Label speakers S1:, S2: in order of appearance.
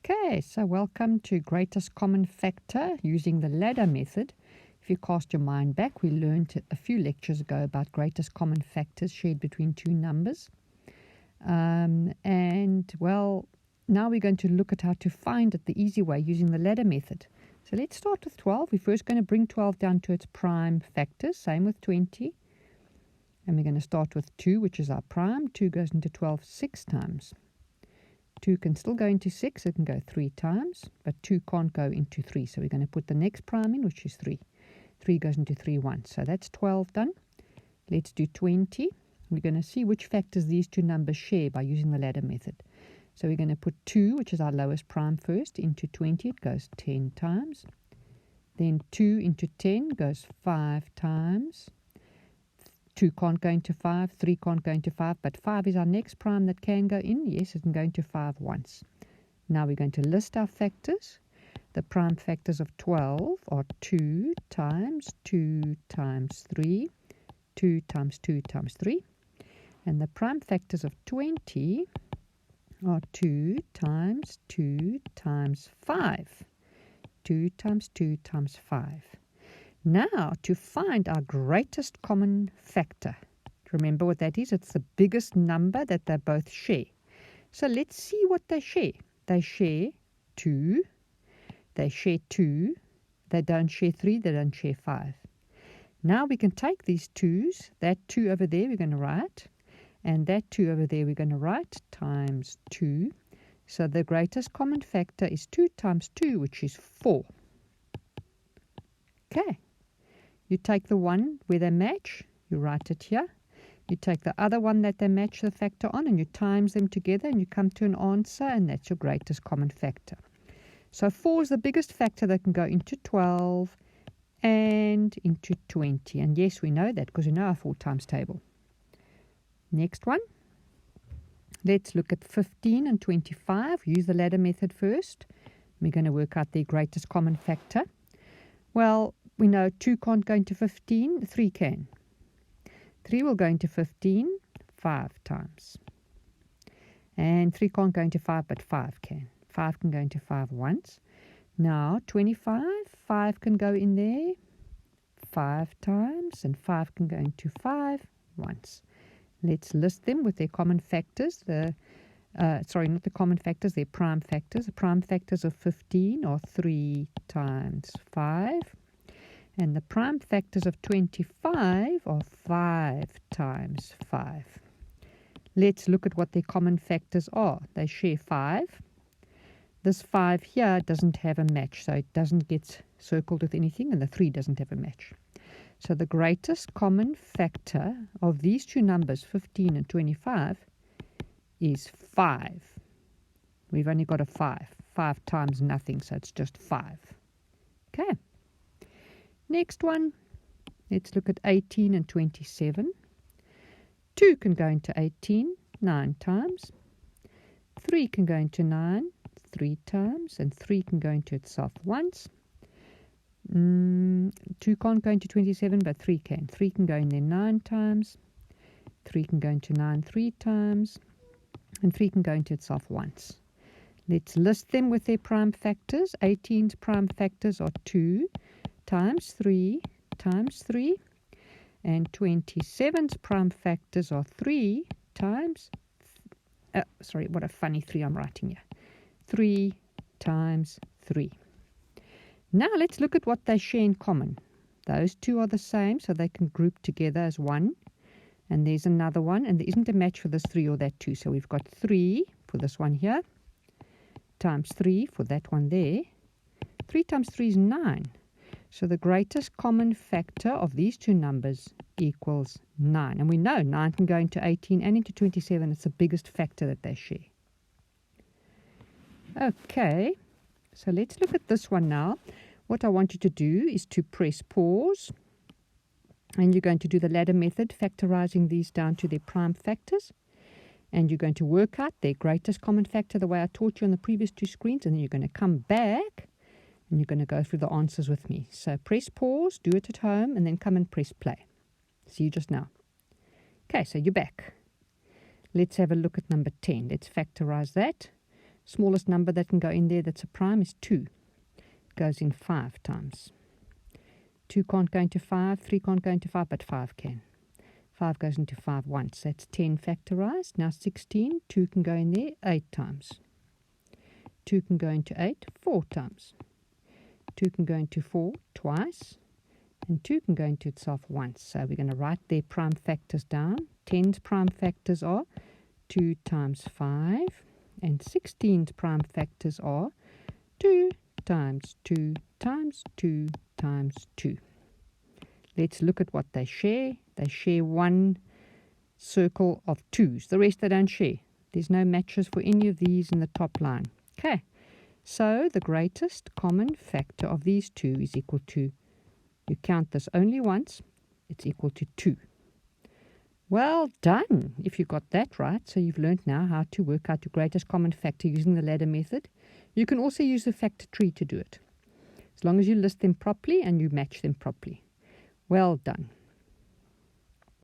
S1: Okay, so welcome to greatest common factor using the ladder method. If you cast your mind back, we learned a few lectures ago about greatest common factors shared between two numbers. Now we're going to look at how to find it the easy way using the ladder method. So let's start with 12. We're first going to bring 12 down to its prime factors, same with 20. And we're going to start with 2, which is our prime. 2 goes into 12 6 times. 2 can still go into 6, it can go 3 times, but 2 can't go into 3. So we're going to put the next prime in, which is 3. 3 goes into 3 once. So that's 12 done. Let's do 20. We're going to see which factors these two numbers share by using the ladder method. So we're going to put 2, which is our lowest prime first, into 20. It goes 10 times. Then 2 into 10 goes 5 times. 2 can't go into 5, 3 can't go into 5, but 5 is our next prime that can go in. Yes, it can go into 5 once. Now we're going to list our factors. The prime factors of 12 are 2 times 2 times 3, 2 times 2 times 3. And the prime factors of 20 are 2 times 2 times 5, 2 times 2 times 5. Now, to find our greatest common factor. Remember what that is? It's the biggest number that they both share. So let's see what they share. They share 2. They share 2. They don't share 3. They don't share 5. Now we can take these 2's. That 2 over there we're going to write. And that 2 over there we're going to write times 2. So the greatest common factor is 2 times 2, which is 4. Okay. You take the one where they match, you write it here. You take the other one that they match the factor on, and you times them together, and you come to an answer, and that's your greatest common factor. So 4 is the biggest factor that can go into 12 and into 20. And yes, we know that because we know our 4 times table. Next one. Let's look at 15 and 25. Use the ladder method first. We're going to work out their greatest common factor. Well, we know 2 can't go into 15, 3 can. 3 will go into 15 5 times. And 3 can't go into 5, but 5 can. 5 can go into 5 once. Now, 25, 5 can go in there 5 times, and 5 can go into 5 once. Let's list them with their common factors. Not the common factors, their prime factors. The prime factors of 15 are 3 times 5. And the prime factors of 25 are 5 times 5. Let's look at what their common factors are. They share 5. This 5 here doesn't have a match, so it doesn't get circled with anything, and the 3 doesn't have a match. So the greatest common factor of these two numbers, 15 and 25, is 5. We've only got a 5. 5 times nothing, so it's just 5. Okay. Next one, let's look at 18 and 27. 2 can go into 18 9 times. 3 can go into 9 3 times. And 3 can go into itself once. 2 can't go into 27, but 3 can. 3 can go in there 9 times. 3 can go into 9 3 times. And 3 can go into itself once. Let's list them with their prime factors. 18's prime factors are 2 times 3 times 3, and 27's prime factors are 3 times, what a funny 3 I'm writing here, 3 times 3. Now let's look at what they share in common. Those two are the same, so they can group together as one, and there's another one, and there isn't a match for this 3 or that 2, so we've got 3 for this one here, times 3 for that one there. 3 times 3 is 9. So the greatest common factor of these two numbers equals 9. And we know 9 can go into 18 and into 27. It's the biggest factor that they share. Okay, so let's look at this one now. What I want you to do is to press pause. And you're going to do the ladder method, factorizing these down to their prime factors. And you're going to work out their greatest common factor the way I taught you on the previous two screens. And then you're going to come back. And you're going to go through the answers with me. So press pause, do it at home, and then come and press play. See you just now. Okay, so you're back. Let's have a look at number 10. Let's factorize that. Smallest number that can go in there that's a prime is 2. It goes in 5 times. 2 can't go into 5, 3 can't go into 5, but 5 can. 5 goes into 5 once. That's 10 factorized. Now 16, 2 can go in there 8 times. 2 can go into 8 4 times. 2 can go into 4 twice. And 2 can go into itself once. So we're going to write their prime factors down. 10's prime factors are 2 times 5. And 16's prime factors are 2 times 2 times 2 times 2. Let's look at what they share. They share one circle of 2's. The rest they don't share. There's no matches for any of these in the top line. Okay, so the greatest common factor of these two is equal to, you count this only once, it's equal to 2. Well done, if you got that right. So you've learned now how to work out your greatest common factor using the ladder method. You can also use the factor tree to do it, as long as you list them properly and you match them properly. Well done.